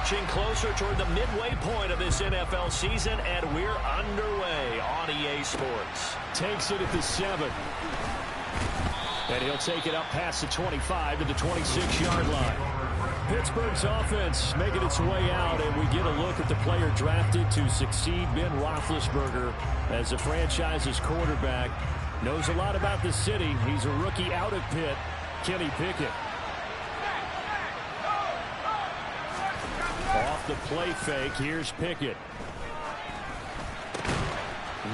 inching closer toward the midway point of this NFL season, and we're underway on EA Sports. Takes it at the 7. And he'll take it up past the 25 to the 26-yard line. Pittsburgh's offense making its way out, and we get a look at the player drafted to succeed Ben Roethlisberger as the franchise's quarterback. Knows a lot about the city. He's a rookie out of Pitt, Kenny Pickett. Off the play fake, here's Pickett.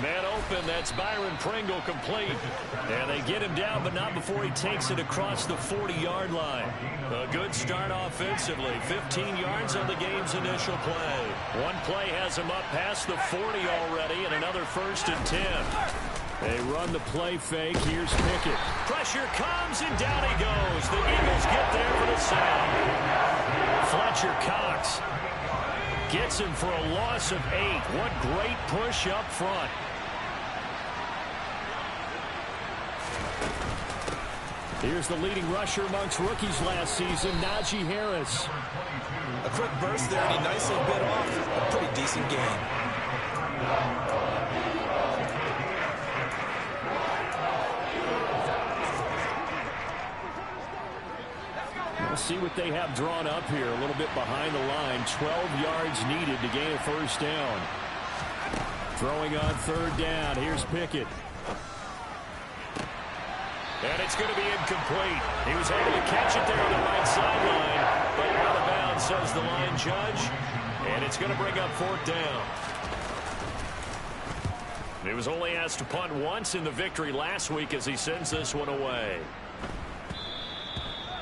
Man open, that's Byron Pringle complete. And they get him down, but not before he takes it across the 40-yard line. A good start offensively. 15 yards on the game's initial play. One play has him up past the 40 already, and another 1st and 10. They run the play fake. Here's Pickett. Pressure comes, and down he goes. The Eagles get there for the sack. Fletcher Cox gets him for a loss of 8. What great push up front. Here's the leading rusher amongst rookies last season, Najee Harris. A quick burst there, and he nicely bit off a pretty decent game. We'll see what they have drawn up here. A little bit behind the line. 12 yards needed to gain a first down. Throwing on 3rd down. Here's Pickett. And it's going to be incomplete. He was able to catch it there on the right sideline, but out of bounds, says the line judge. And it's going to bring up 4th down. He was only asked to punt once in the victory last week as he sends this one away.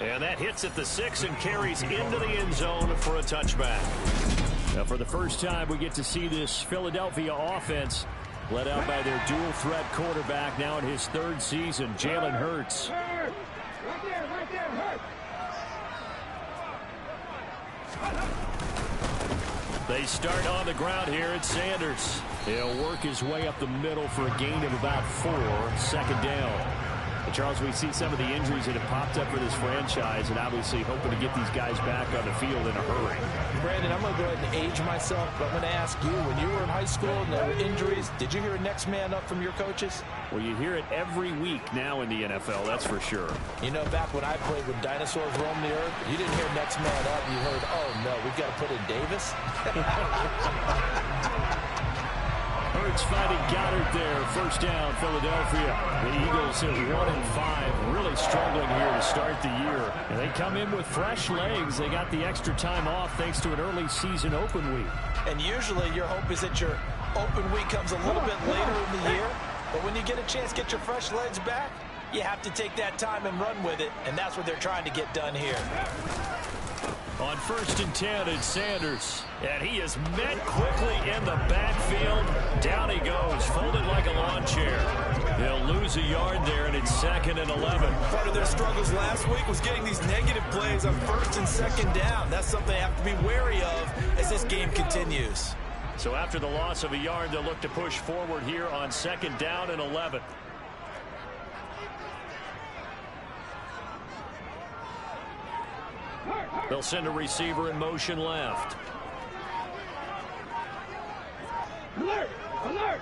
And that hits at the 6 and carries into the end zone for a touchback. Now, for the first time, we get to see this Philadelphia offense led out by their dual-threat quarterback now in his 3rd season, Jalen Hurts. They start on the ground here at Sanders. He'll work his way up the middle for a gain of about 4, 2nd down. And Charles, we see some of the injuries that have popped up for this franchise, and obviously hoping to get these guys back on the field in a hurry. Brandon, I'm going to go ahead and age myself, but I'm going to ask you, when you were in high school and there were injuries, did you hear next man up from your coaches? Well, you hear it every week now in the NFL, that's for sure. You know, back when I played when dinosaurs roamed the earth, you didn't hear next man up. You heard, oh, no, we've got to put in Davis. Hurts finding Goddard there. 1st down, Philadelphia. The Eagles at 1-5, really struggling here to start the year. And they come in with fresh legs. They got the extra time off thanks to an early season open week. And usually your hope is that your open week comes a little bit later in the year. But when you get a chance to get your fresh legs back, you have to take that time and run with it. And that's what they're trying to get done here. On 1st and 10, it's Sanders. And he is met quickly in the backfield. Down he goes, folded like a lawn chair. They'll lose a yard there, and it's 2nd and 11. Part of their struggles last week was getting these negative plays on 1st and 2nd down. That's something they have to be wary of as this game continues. So after the loss of a yard, they'll look to push forward here on 2nd down and 11. They'll send a receiver in motion left. Alert! Alert!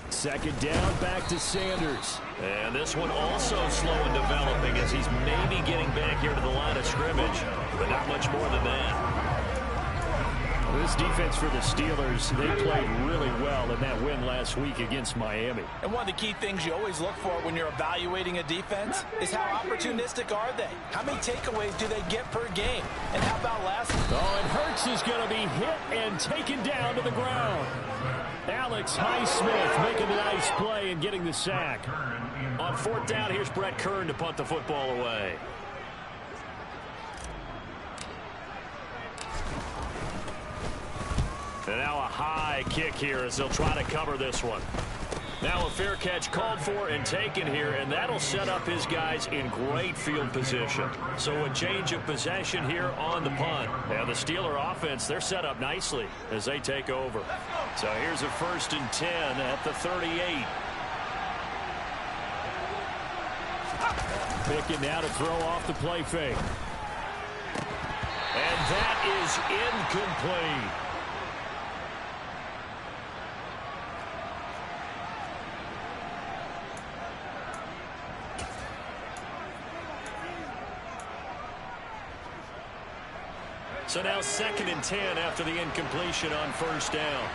2nd down, back to Sanders. And this one also slow in developing as he's maybe getting back here to the line of scrimmage, but not much more than that. This defense for the Steelers, they played really well in that win last week against Miami. And one of the key things you always look for when you're evaluating a defense is how opportunistic are they? How many takeaways do they get per game? And how about last week? Oh, and Hurts is going to be hit and taken down to the ground. Alex Highsmith making a nice play and getting the sack. On 4th down, here's Brett Kern to punt the football away. And now a high kick here as they'll try to cover this one. Now a fair catch called for and taken here, and that'll set up his guys in great field position. So a change of possession here on the punt. And the Steeler offense, they're set up nicely as they take over. So here's a 1st and 10 at the 38. Pickett now to throw off the play fake. And that is incomplete. So now 2nd and 10 after the incompletion on 1st down.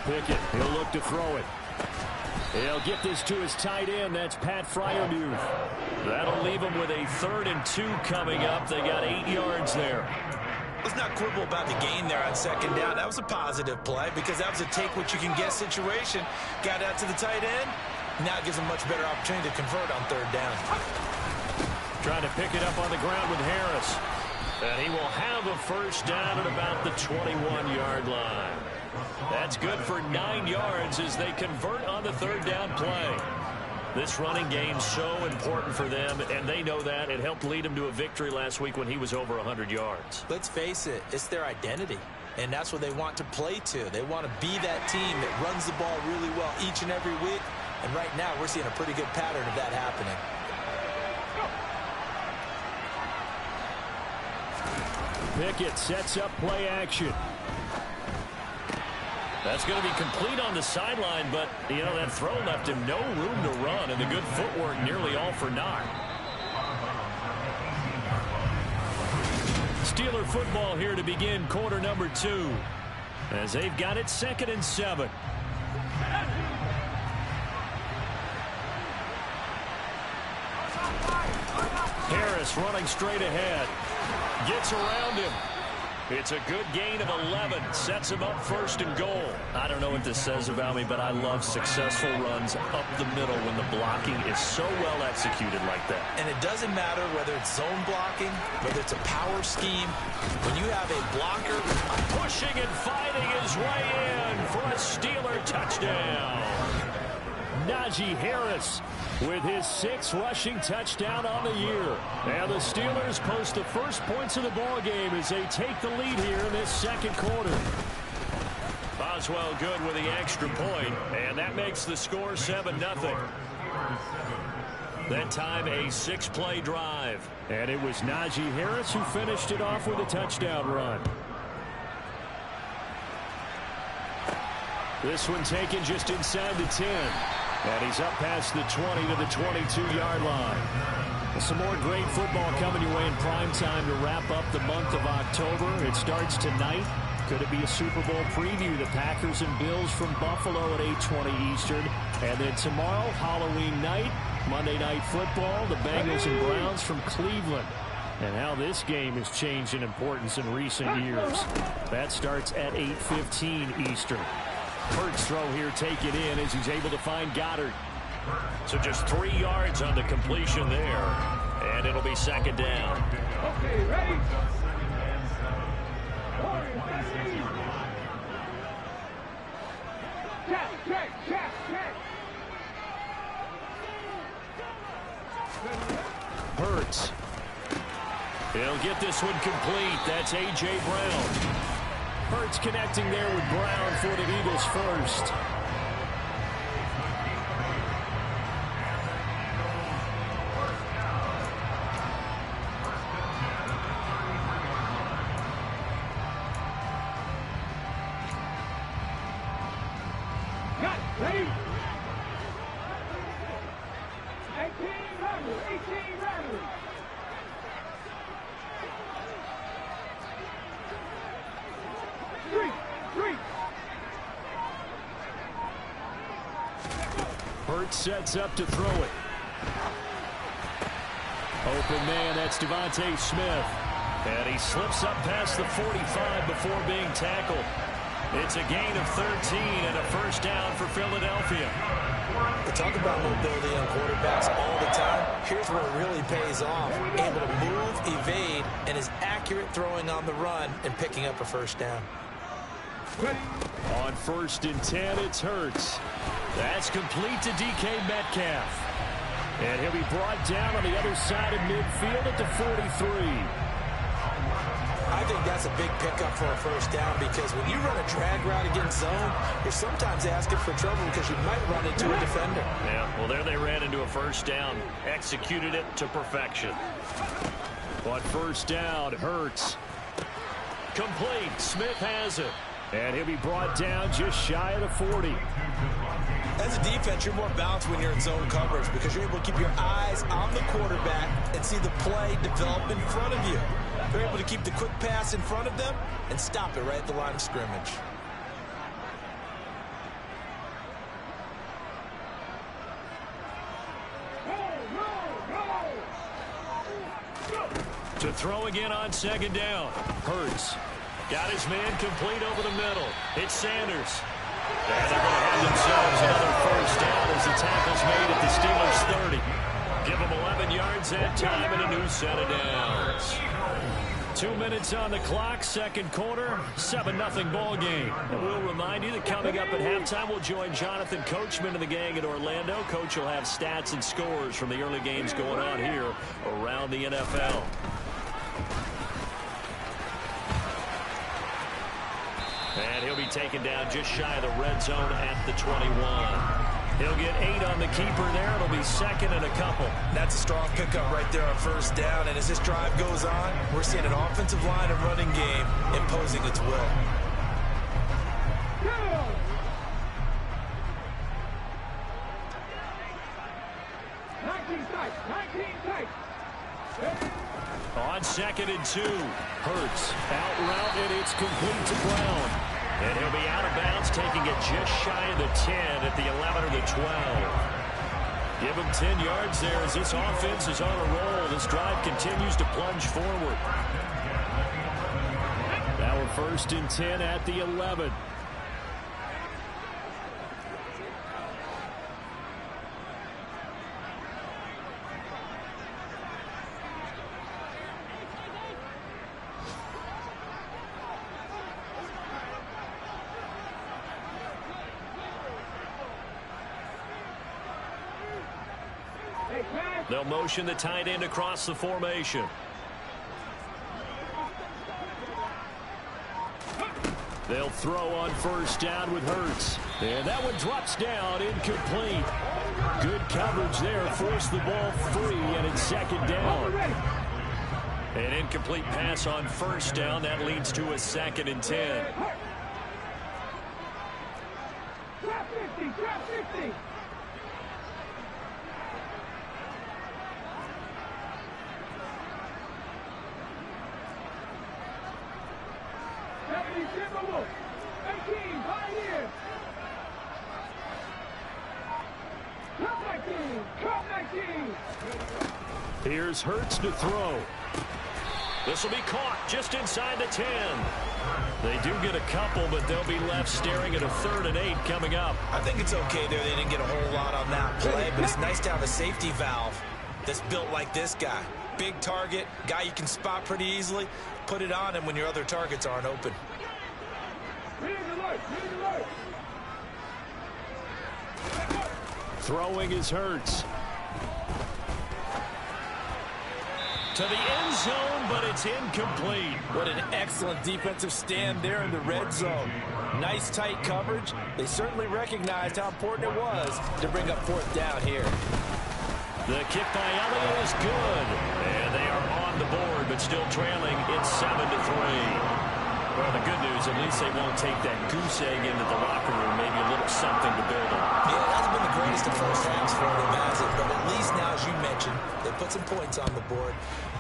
Pickett, he'll look to throw it. He'll get this to his tight end. That's Pat Freiermuth. That'll leave him with a 3rd and 2 coming up. They got 8 yards there. Let's not quibble about the gain there on 2nd down. That was a positive play because that was a take-what-you-can-get situation. Got out to the tight end. Now it gives him a much better opportunity to convert on 3rd down. Trying to pick it up on the ground with Harris. And he will have a 1st down at about the 21-yard line. That's good for 9 yards as they convert on the 3rd down play. This running game's so important for them, and they know that. It helped lead them to a victory last week when he was over 100 yards. Let's face it, it's their identity, and that's what they want to play to. They want to be that team that runs the ball really well each and every week, and right now we're seeing a pretty good pattern of that happening. Pickett sets up play action. That's going to be complete on the sideline, but, you know, that throw left him no room to run, and the good footwork nearly all for naught. Steeler football here to begin quarter number 2, as they've got it 2nd and 7. Harris running straight ahead. Gets around him. It's a good gain of 11. Sets him up 1st and goal. I don't know what this says about me, but I love successful runs up the middle when the blocking is so well executed like that. And it doesn't matter whether it's zone blocking, whether it's a power scheme. When you have a blocker pushing and fighting his way in for a Steeler touchdown. Najee Harris with his 6th rushing touchdown on the year. And the Steelers post the first points of the ball game as they take the lead here in this 2nd quarter. Boswell good with the extra point, and that makes the score 7-0. That time a 6-play drive. And it was Najee Harris who finished it off with a touchdown run. This one taken just inside the 10. And he's up past the 20 to the 22-yard line. Some more great football coming your way in prime time to wrap up the month of October. It starts tonight. Could it be a Super Bowl preview? The Packers and Bills from Buffalo at 8:20 Eastern. And then tomorrow, Halloween night, Monday Night Football, the Bengals and Browns from Cleveland. And how this game has changed in importance in recent years. That starts at 8:15 Eastern. Hurts throw here, take it in as he's able to find Goddard. So just 3 yards on the completion there. And it'll be 2nd down. Okay, ready? Check. Hurts. He'll get this one complete. That's A.J. Brown. Hurts connecting there with Brown for the Eagles first. Got it. Ready? 18 runners. Hurts sets up to throw it. Open man, that's Devontae Smith. And he slips up past the 45 before being tackled. It's a gain of 13 and a 1st down for Philadelphia. We talk about mobility on quarterbacks all the time. Here's where it really pays off. Able to move, evade, and is accurate throwing on the run and picking up a 1st down. On 1st and 10, it's Hurts. That's complete to DK Metcalf. And he'll be brought down on the other side of midfield at the 43. I think that's a big pickup for a first down because when you run a drag route against zone, you're sometimes asking for trouble because you might run into a defender. Yeah, well, there they ran into a first down. Executed it to perfection. But first down, Hurts. Complete. Smith has it. And he'll be brought down just shy of the 40. As a defense, you're more balanced when you're in zone coverage because you're able to keep your eyes on the quarterback and see the play develop in front of you. You're able to keep the quick pass in front of them and stop it right at the line of scrimmage. To throw again on second down. Hurts. Got his man complete over the middle. It's Sanders. And they're going to have themselves another first down as the tackle's made at the Steelers' 30. Give them 11 yards that time and a new set of downs. 2 minutes on the clock, second quarter, 7-0 ball game. And we'll remind you that coming up at halftime, we'll join Jonathan Coachman and the gang in Orlando. Coach will have stats and scores from the early games going on here around the NFL. And he'll be taken down just shy of the red zone at the 21. He'll get 8 on the keeper there. It'll be second and a couple. That's a strong pickup right there on first down. And as this drive goes on, we're seeing an offensive line and running game imposing its will. 19 tight. On second and 2, Hurts out route, and it's complete to Brown. And he'll be out of bounds, taking it just shy of the 10 at the 11 or the 12. Give him 10 yards there as this offense is on a roll. This drive continues to plunge forward. Now we're first and 10 at the 11. They'll motion the tight end across the formation. They'll throw on first down with Hurts. And that one drops down, incomplete. Good coverage there, forced the ball free, and it's second down. An incomplete pass on first down. That leads to a second and 10. Trap 50. Here's Hurts to throw. This will be caught just inside the 10. They do get a couple, but they'll be left staring at a 3rd and 8 coming up. I think it's okay there. They didn't get a whole lot on that play, but it's nice to have a safety valve that's built like this guy. Big target, guy you can spot pretty easily. Put it on him when your other targets aren't open. Throwing is Hurts. To the end zone, but it's incomplete. What an excellent defensive stand there in the red zone. Nice tight coverage. They certainly recognized how important it was to bring up 4th down here. The kick by Elliott is good. And they are on the board, but still trailing. It's 7-3. Well, the good news, at least they won't take that goose egg into the locker room. Maybe a little something to build on. Yeah, it hasn't been the greatest of first halves for them, has it? But at least now, as you mentioned, they put some points on the board.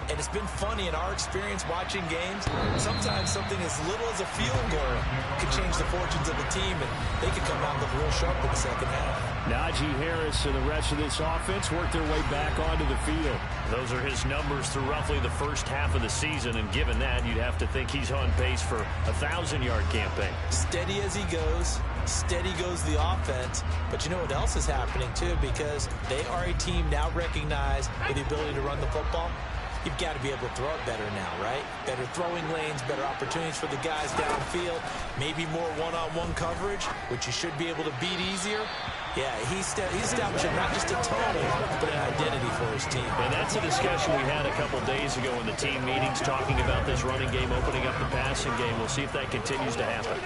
And it's been funny in our experience watching games. Sometimes something as little as a field goal can change the fortunes of the team, and they could come out and look real sharp in the second half. Najee Harris and the rest of this offense work their way back onto the field. Those are his numbers through roughly the first half of the season, and given that, you'd have to think he's on pace for a 1,000-yard campaign. Steady as he goes. Steady goes the offense. But you know what else is happening, too, because they are a team now recognized with the ability to run the football. you've got to be able to throw it better now, right? Better throwing lanes, better opportunities for the guys downfield, maybe more one-on-one coverage, which you should be able to beat easier. Yeah, he's establishing not just a tone, but an identity for his team. And that's a discussion we had a couple days ago in the team meetings, talking about this running game, opening up the passing game. We'll see if that continues to happen.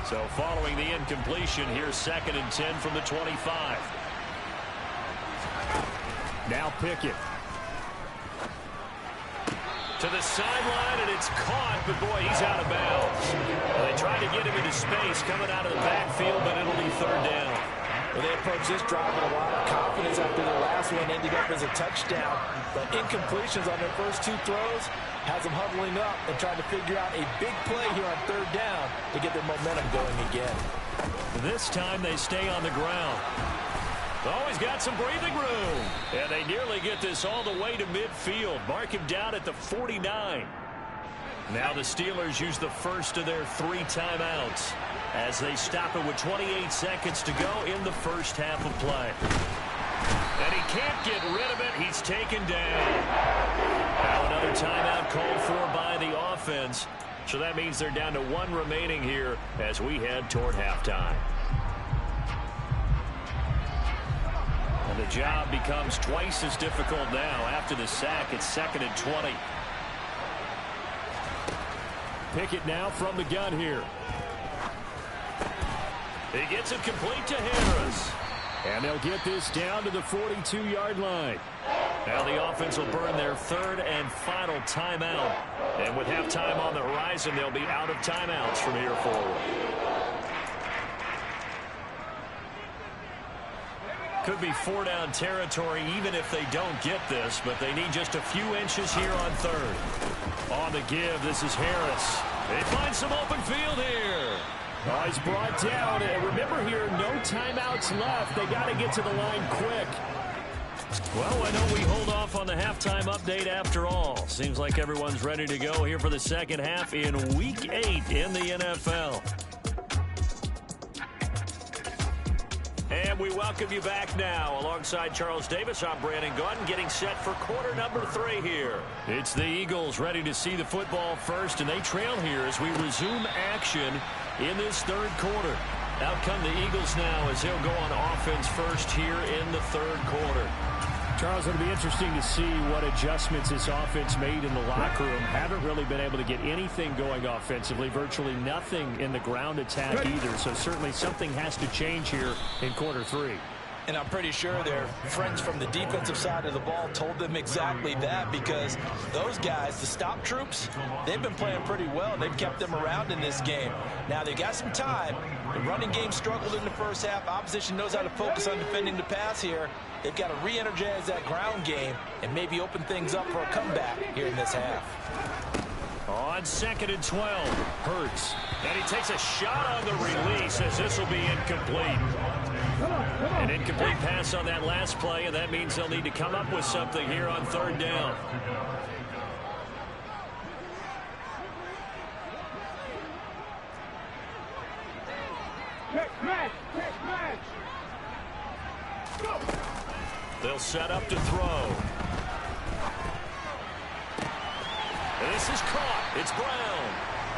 So following the incompletion, here's 2nd and 10 from the 25. Now Pickett. To the sideline, and it's caught, but boy, he's out of bounds. Well, they tried to get him into space coming out of the backfield, but it'll be 3rd down. Well, they approached this drive with a lot of confidence after their last one ended up as a touchdown. But incompletions on their first 2 throws has them huddling up and trying to figure out a big play here on 3rd down to get their momentum going again. This time they stay on the ground. Always got some breathing room. And they nearly get this all the way to midfield. Mark him down at the 49. Now the Steelers use the first of their 3 timeouts as they stop it with 28 seconds to go in the first half of play. And he can't get rid of it. He's taken down. Now another timeout called for by the offense. So that means they're down to 1 remaining here as we head toward halftime. And the job becomes twice as difficult now. After the sack, it's 2nd and 20. Pickett now from the gun here. He gets it complete to Harris. And they'll get this down to the 42-yard line. Now the offense will burn their 3rd and final timeout. And with halftime on the horizon, they'll be out of timeouts from here forward. Could be 4-down territory even if they don't get this, but they need just a few inches here on 3rd. On the give, this is Harris. They find some open field here. Oh, he's brought down. And remember here, no timeouts left. They got to get to the line quick. Well, I know we hold off on the halftime update after all. Seems like everyone's ready to go here for the second half in Week 8 in the NFL. And we welcome you back now. Alongside Charles Davis, I'm Brandon Gunn, getting set for quarter number 3 here. It's the Eagles ready to see the football first, and they trail here as we resume action in this 3rd quarter. Out come the Eagles now as they'll go on offense first here in the 3rd quarter. Charles, it'll be interesting to see what adjustments this offense made in the locker room. Haven't really been able to get anything going offensively, virtually nothing in the ground attack either. So certainly something has to change here in quarter 3. And I'm pretty sure their friends from the defensive side of the ball told them exactly that, because those guys, the stop troops, they've been playing pretty well. They've kept them around in this game. Now, they've got some time. The running game struggled in the first half. Opposition knows how to focus on defending the pass here. They've got to re-energize that ground game and maybe open things up for a comeback here in this half. On 2nd and 12, Hurts. And he takes a shot on the release as this will be incomplete. An incomplete pass on that last play, and that means they'll need to come up with something here on 3rd down. They'll set up to throw. And this is caught. It's Brown.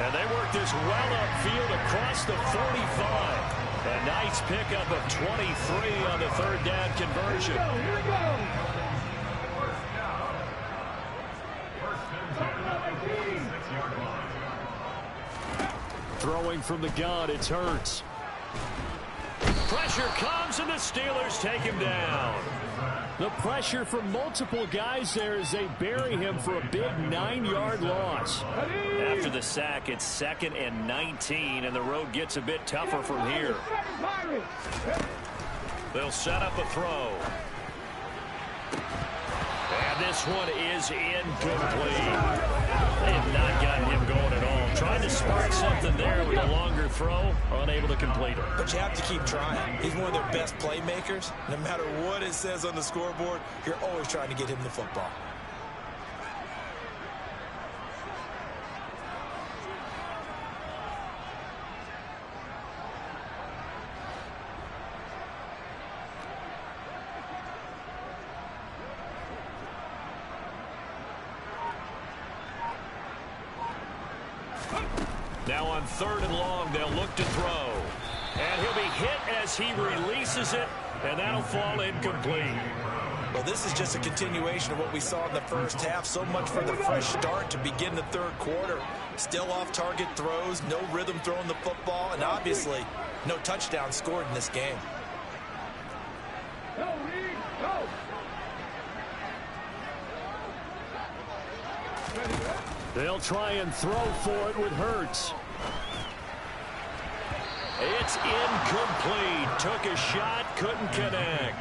And they work this well upfield across the 45. A nice pickup of 23 on the 3rd down conversion. Here we go. Throwing from the gun, it's Hurts. Pressure comes, and the Steelers take him down. The pressure from multiple guys there as they bury him for a big 9-yard loss. After the sack, it's 2nd and 19, and the road gets a bit tougher from here. They'll set up a throw. And this one is incomplete. They have not gotten him going at all. Trying to spark something there with a longer throw, unable to complete it. But you have to keep trying. He's one of their best playmakers. No matter what it says on the scoreboard, you're always trying to get him the football. Now on 3rd and long, they'll look to throw. And he'll be hit as he releases it, and that'll fall incomplete. Well, this is just a continuation of what we saw in the first half. So much for the fresh start to begin the 3rd quarter. Still off-target throws, no rhythm throwing the football, and obviously no touchdown scored in this game. Go, Reed, go. They'll try and throw for it with Hurts. It's incomplete. Took a shot, couldn't connect.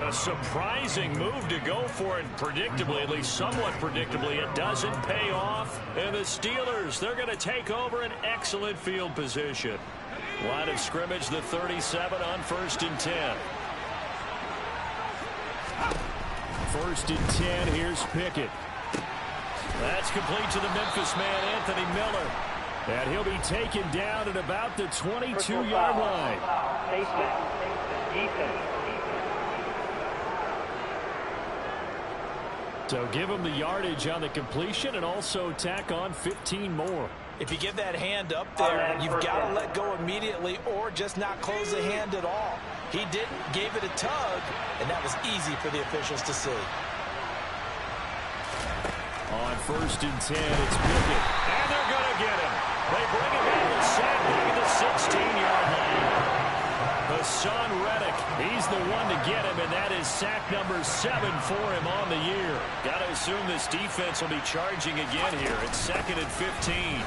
A surprising move to go for it. Predictably, at least somewhat predictably, it doesn't pay off. And the Steelers, they're going to take over an excellent field position. Line of scrimmage, the 37 on 1st and 10. 1st and 10, here's Pickett. That's complete to the Memphis man, Anthony Miller. And he'll be taken down at about the 22-yard line. So give him the yardage on the completion and also tack on 15 more. If you give that hand up there, you've got to let go immediately or just not close the hand at all. He didn't, gave it a tug, and that was easy for the officials to see. On 1st and 10, it's Pickett. And they're going to get him. They bring him in with sack back at the 16-yard line. Hassan Reddick, he's the one to get him, and that is sack number 7 for him on the year. Got to assume this defense will be charging again here. It's 2nd and 15.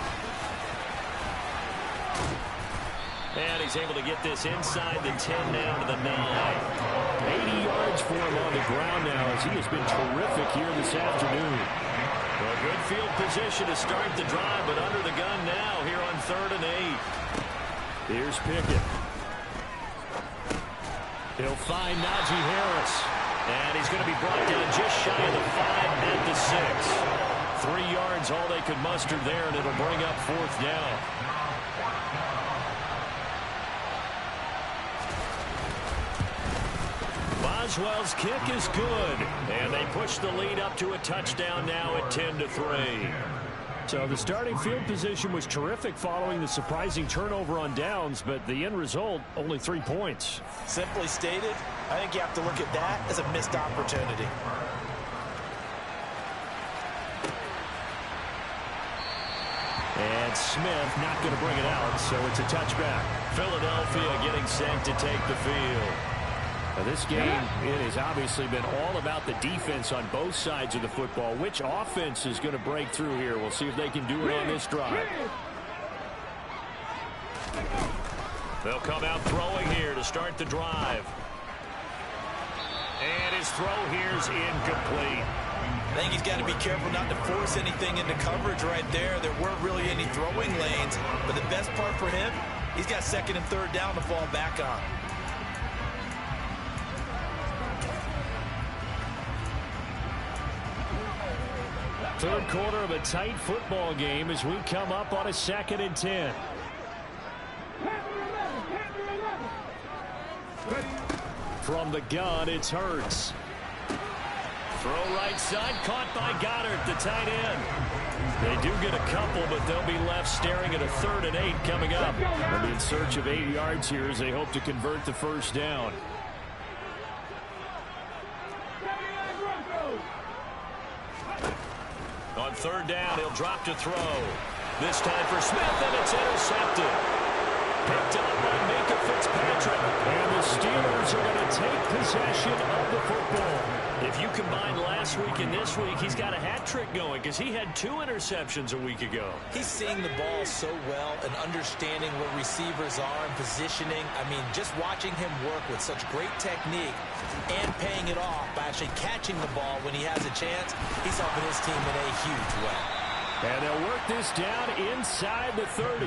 And he's able to get this inside the 10 down to the 9. 80 yards for him on the ground now as he has been terrific here this afternoon. A good field position to start the drive, but under the gun now here on 3rd and 8. Here's Pickett. He'll find Najee Harris. And he's going to be brought down just shy of the 5 at the 6. 3 yards, all they could muster there, and it'll bring up 4th down. Boswell's kick is good, and they push the lead up to a touchdown now at 10-3. So the starting field position was terrific following the surprising turnover on downs, but the end result, only 3 points. Simply stated, I think you have to look at that as a missed opportunity. And Smith not going to bring it out, so it's a touchback. Philadelphia getting set to take the field. Now this game, it has obviously been all about the defense on both sides of the football. Which offense is going to break through here? We'll see if they can do it on this drive. They'll come out throwing here to start the drive. And his throw here is incomplete. I think he's got to be careful not to force anything into coverage right there. There weren't really any throwing lanes, but the best part for him, he's got 2nd and 3rd down to fall back on. Third quarter of a tight football game as we come up on a 2nd and 10. From the gun, it's Hurts. Throw right side, caught by Goddard, the tight end. They do get a couple, but they'll be left staring at a 3rd and 8 coming up. They'll be in search of 8 yards here as they hope to convert the 1st down. On 3rd down, he'll drop to throw. This time for Smith, and it's intercepted. Picked up by Minkah Fitzpatrick. And the Steelers are going to take possession of the football. If you combine last week and this week, he's got a hat trick going because he had 2 interceptions a week ago. He's seeing the ball so well and understanding where receivers are and positioning. I mean, just watching him work with such great technique and paying it off by actually catching the ball when he has a chance, he's helping his team in a huge way. And they'll work this down inside the 30.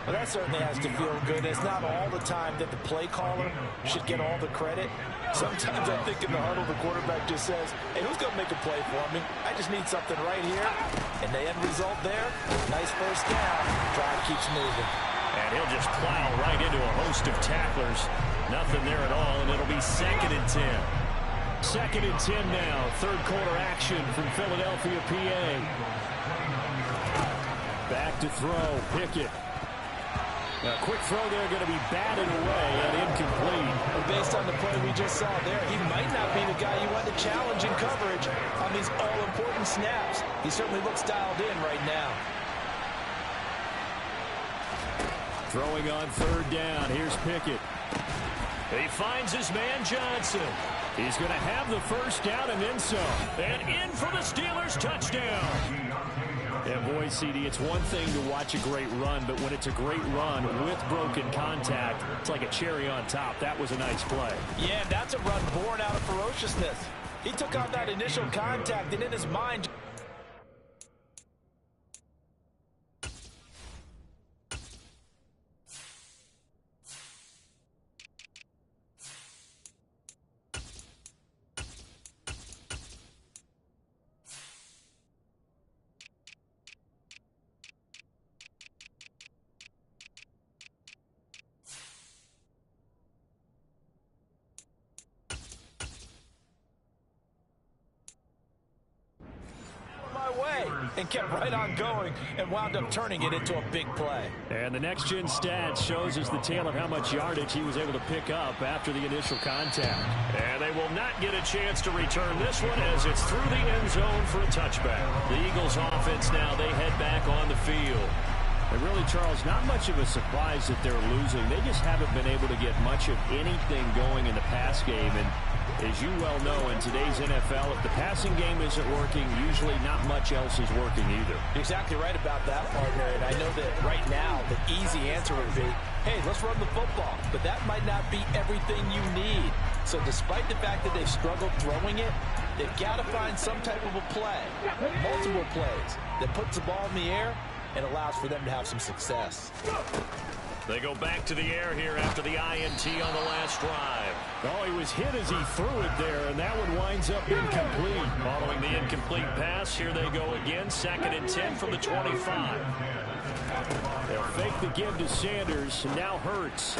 Well, that certainly has to feel good. It's not all the time that the play caller should get all the credit. Sometimes I think in the huddle, the quarterback just says, hey, who's going to make a play for me? I just need something right here. And the end result there, nice 1st down. Drive keeps moving. And he'll just plow right into a host of tacklers. Nothing there at all, and it'll be 2nd and 10. 2nd and 10 now. 3rd quarter action from Philadelphia, PA. Back to throw. Pickett. A quick throw there going to be batted away and incomplete. Based on the play we just saw there, he might not be the guy you want to challenge in coverage on these all-important snaps. He certainly looks dialed in right now. Throwing on third down. Here's Pickett. He finds his man Johnson. He's going to have the first down and then some. And in for the Steelers touchdown. And boy, CD, it's one thing to watch a great run, but when it's a great run with broken contact, it's like a cherry on top. That was a nice play. Yeah, that's a run born out of ferociousness. He took on that initial contact, and in his mind... and kept right on going and wound up turning it into a big play. And the next-gen stats shows us the tale of how much yardage he was able to pick up after the initial contact. And they will not get a chance to return this one as it's through the end zone for a touchback. The Eagles offense now, they head back on the field. And really, Charles, not much of a surprise that they're losing. They just haven't been able to get much of anything going in the pass game. And as you well know, in today's NFL, if the passing game isn't working, usually not much else is working either. You're exactly right about that, partner. And I know that right now the easy answer would be, hey, let's run the football. But that might not be everything you need. So despite the fact that they've struggled throwing it, they've got to find some type of a play, multiple plays, that puts the ball in the air and allows for them to have some success. They go back to the air here after the INT on the last drive. Oh, he was hit as he threw it there, and that one winds up incomplete. Following the incomplete pass, here they go again, 2nd and 10 from the 25. They'll fake the give to Sanders, and now Hurts.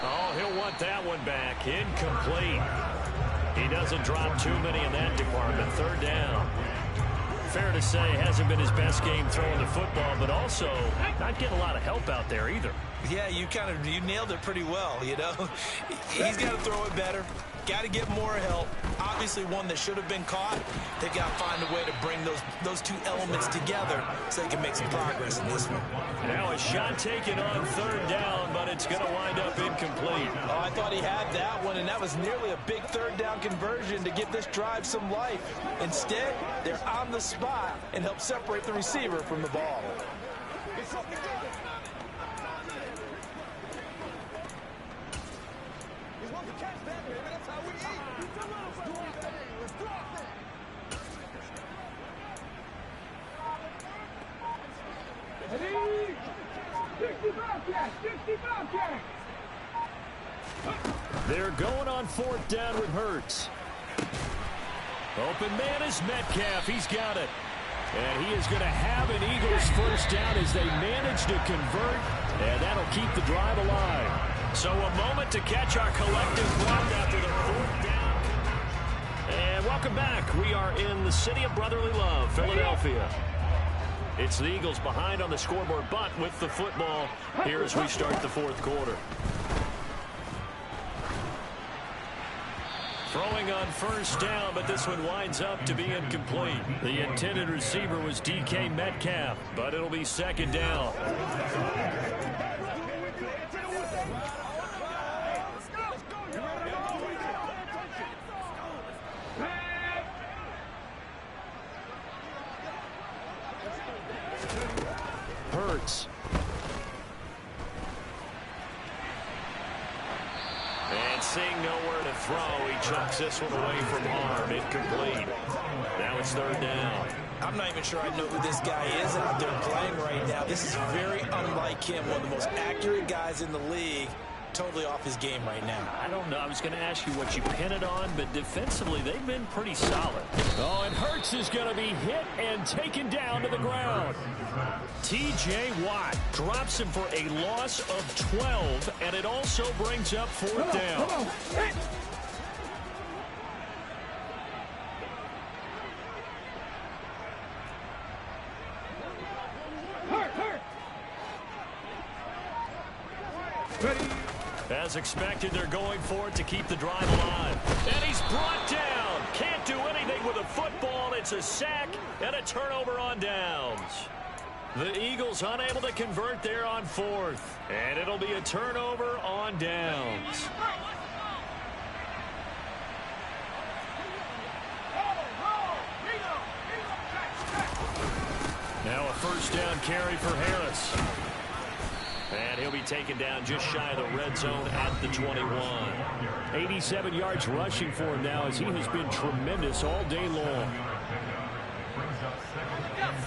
Oh, he'll want that one back. Incomplete. He doesn't drop too many in that department. 3rd down. Fair to say, hasn't been his best game throwing the football, but also not getting a lot of help out there either. Yeah, you nailed it pretty well, you know. He's got to throw it better. Got to get more help. Obviously one that should have been caught. They've got to find a way to bring those two elements together so they can make some progress in this one. Now a shot taken on 3rd down, but it's going to wind up incomplete. Oh, I thought he had that one, and that was nearly a big 3rd down conversion to give this drive some life. Instead, they're on the spot and help separate the receiver from the ball. They're going on 4th down with Hurts. Open man is Metcalf. He's got it. And he is going to have an Eagles first down as they manage to convert. And that'll keep the drive alive. So a moment to catch our collective breath after the 4th down. And welcome back. We are in the city of brotherly love, Philadelphia. It's the Eagles behind on the scoreboard, but with the football here as we start the 4th quarter. Throwing on 1st down, but this one winds up to be incomplete. The intended receiver was DK Metcalf, but it'll be 2nd down. Hurts. And seeing nowhere to throw, he chucks this one away from harm. Incomplete. Now it's 3rd down. I'm not even sure I know who this guy is out there playing right now. This is very unlike him, one of the most accurate guys in the league. Totally off his game right now. I don't know. I was going to ask you what you pin it on, but defensively, they've been pretty solid. Oh, and Hurts is going to be hit and taken down to the ground. T.J. Watt drops him for a loss of 12, and it also brings up 4th down. Come on. As expected, they're going for it to keep the drive alive. And he's brought down. Can't do anything with a football. It's a sack and a turnover on downs. The Eagles unable to convert there on fourth. And it'll be a turnover on downs. Now a first down carry for Harris. And he'll be taken down just shy of the red zone at the 21. 87 yards rushing for him now as he has been tremendous all day long.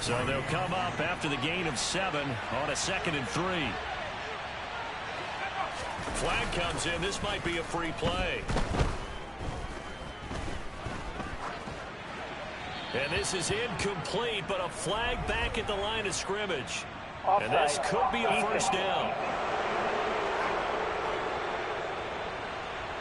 So they'll come up after the gain of 7 on a 2nd and 3. Flag comes in. This might be a free play. And this is incomplete, but a flag back at the line of scrimmage. And this could be a first down.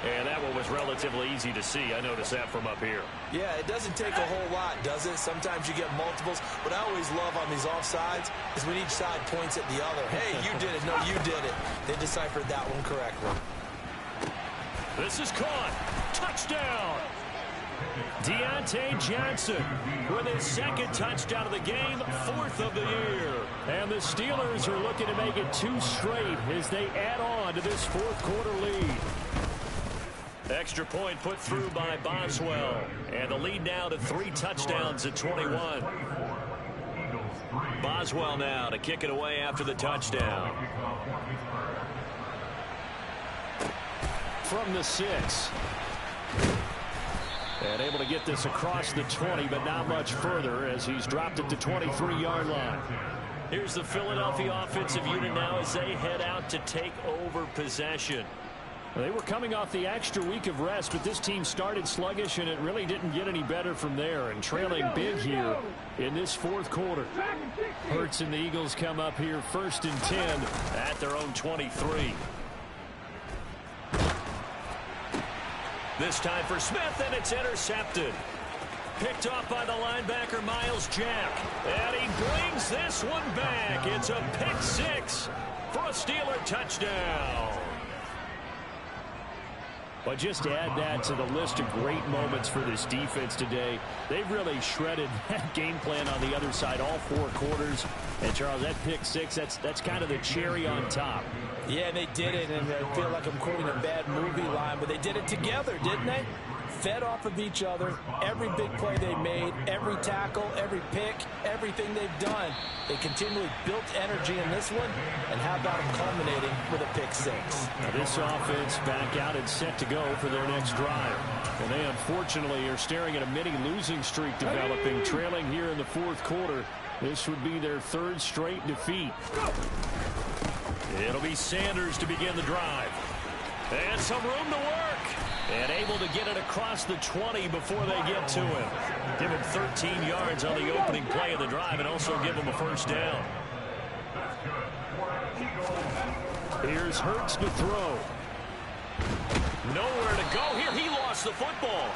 And that one was relatively easy to see. I noticed that from up here. Yeah, it doesn't take a whole lot, does it? Sometimes you get multiples. What I always love on these offsides is when each side points at the other. Hey, you did it. No, you did it. They deciphered that one correctly. This is caught. Touchdown. Deontay Johnson with his 2nd touchdown of the game, 4th of the year. And the Steelers are looking to make it 2 straight as they add on to this 4th quarter lead. Extra point put through by Boswell. And the lead now to 3 touchdowns at 21. Boswell now to kick it away after the touchdown. From the 6. And able to get this across the 20, but not much further as he's dropped it to 23-yard line. Here's the Philadelphia offensive unit now as they head out to take over possession. They were coming off the extra week of rest, but this team started sluggish, and it really didn't get any better from there. And trailing big here in this 4th quarter. Hurts and the Eagles come up here 1st and 10 at their own 23. This time for Smith, and it's intercepted. Picked off by the linebacker, Miles Jack. And he brings this one back. It's a pick 6 for a Steeler touchdown. But just to add that to the list of great moments for this defense today, they've really shredded that game plan on the other side all 4 quarters. And, Charles, that pick 6, that's kind of the cherry on top. Yeah, they did it, and I feel like I'm quoting a bad movie line, but they did it together, didn't they? Fed off of each other, every big play they made, every tackle, every pick, everything they've done. They continually built energy in this one, and how about them culminating with a pick 6? Now this offense back out and set to go for their next drive. And they unfortunately are staring at a mini losing streak developing, trailing here in the 4th quarter. This would be their 3rd straight defeat. It'll be Sanders to begin the drive. And some room to work. And able to get it across the 20 before they get to him. Give him 13 yards on the opening play of the drive and also give him a first down. Here's Hurts to throw. Nowhere to go here. He lost the football.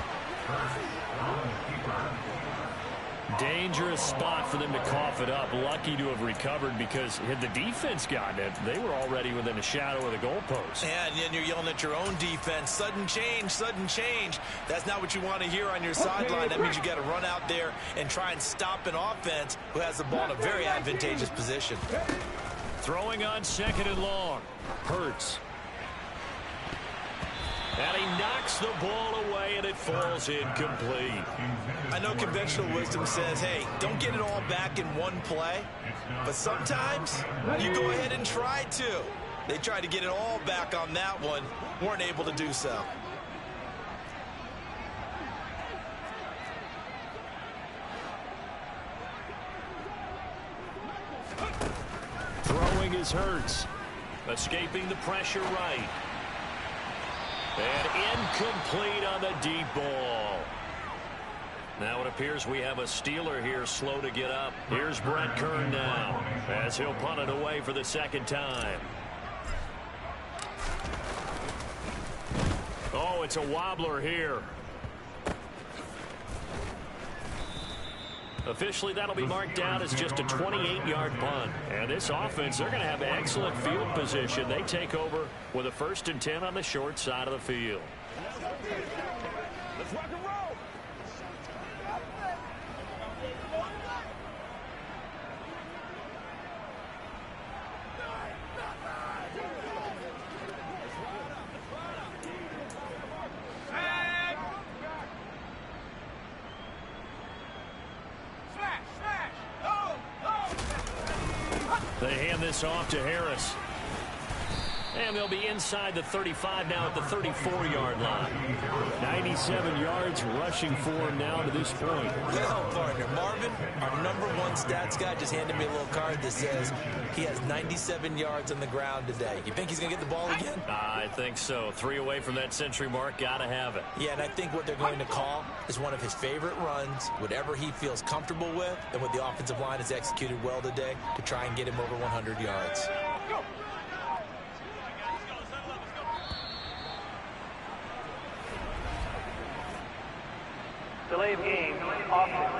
Dangerous spot for them to cough it up. Lucky to have recovered because had the defense gotten it, they were already within a shadow of the goalpost. Yeah, and then you're yelling at your own defense. Sudden change, sudden change. That's not what you want to hear on your sideline. That means you got to run out there and try and stop an offense who has the ball in a very advantageous position. Throwing on 2nd and long. Hurts. And he knocks the ball away, and it falls incomplete. I know conventional wisdom says, hey, don't get it all back in one play. But sometimes you go ahead and try to. They tried to get it all back on that one. Weren't able to do so. Throwing is Hurts. Escaping the pressure right. And incomplete on the deep ball. Now it appears we have a Steeler here slow to get up. Here's Brett Kern now as he'll punt it away for the 2nd time. Oh, it's a wobbler here. Officially, that'll be marked down as just a 28-yard punt. And this offense, they're going to have excellent field position. They take over with a 1st and 10 on the short side of the field. Let's rock and roll. They hand this off to Harris. And they'll be inside the 35 now at the 34-yard line. 97 yards rushing for him now to this point. Well, partner, Marvin, our #1 stats guy, just handed me a little card that says he has 97 yards on the ground today. You think he's going to get the ball again? I think so. 3 away from that century mark. Got to have it. Yeah, and I think what they're going to call is one of his favorite runs, whatever he feels comfortable with, and what the offensive line has executed well today to try and get him over 100 yards. Delay of game, offense.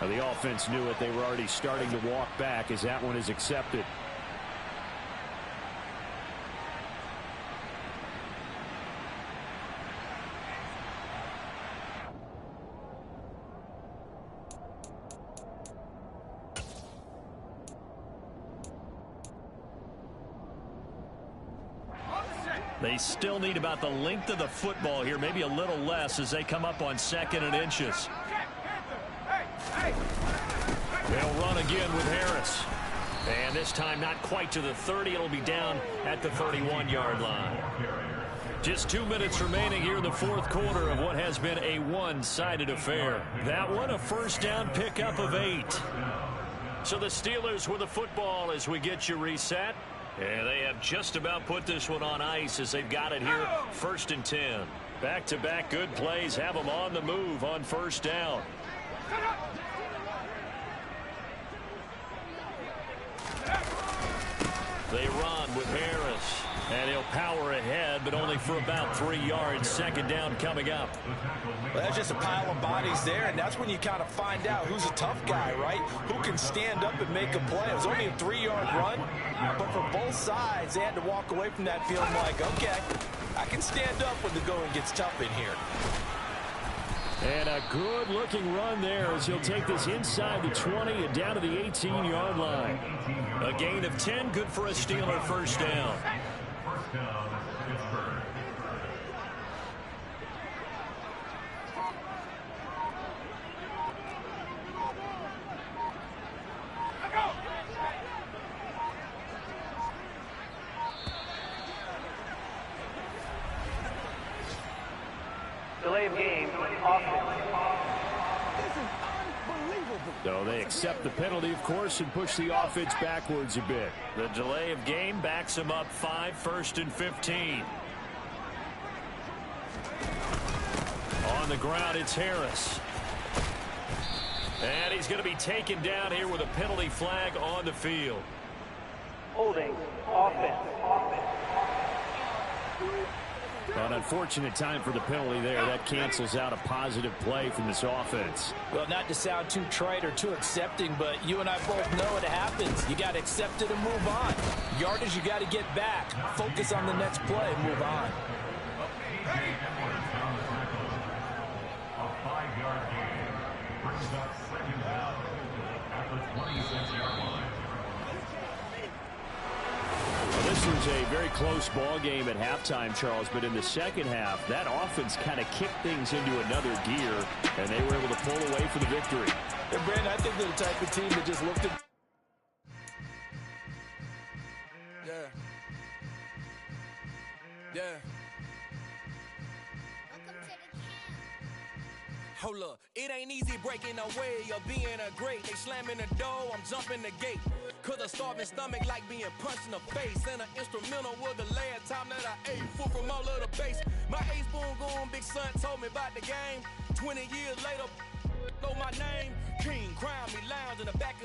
The offense knew it. They were already starting to walk back as that one is accepted. They still need about the length of the football here, maybe a little less as they come up on 2nd and inches. They'll run again with Harris. And this time not quite to the 30. It'll be down at the 31-yard line. Just 2 minutes remaining here in the 4th quarter of what has been a one-sided affair. That one a 1st down pickup of 8. So the Steelers with the football as we get you reset. And they have just about put this one on ice as they've got it here 1st and 10. Back-to-back good plays have them on the move on 1st down. They run with Harris. And he'll power ahead, but only for about 3 yards. 2nd down coming up. Well, that's just a pile of bodies there, and that's when you kind of find out who's a tough guy, right? Who can stand up and make a play. It was only a 3-yard run, but for both sides, they had to walk away from that feeling like, okay, I can stand up when the going gets tough in here. And a good-looking run there as he'll take this inside the 20 and down to the 18-yard line. A gain of 10, good for a Steeler 1st down. Delay of game, offense. So they accept the penalty, of course, and push the offense backwards a bit. The delay of game backs them up 5, 1st and 15. On the ground, it's Harris. And he's going to be taken down here with a penalty flag on the field. Holding, offense. An unfortunate time for the penalty there. That cancels out a positive play from this offense. Well, not to sound too trite or too accepting, but you and I both know it happens. You got to accept it and move on. Yardage, you got to get back. Focus on the next play and move on. A 5-yard gain brings up 2nd down at the 26-yard line. This was a very close ball game at halftime, Charles, but in the second half, that offense kind of kicked things into another gear, and they were able to pull away for the victory. And Brandon, I think they're the type of team that just looked at... Yeah. Hold up, it ain't easy breaking away or being a great. They slamming the door, I'm jumping the gate. Cause a starving stomach like being punched in the face. And an instrumental was the last time that I ate food from all of the base. My ace spoon going, big son told me about the game. 20 years later, Know my name? King, crown me, lounge in the back of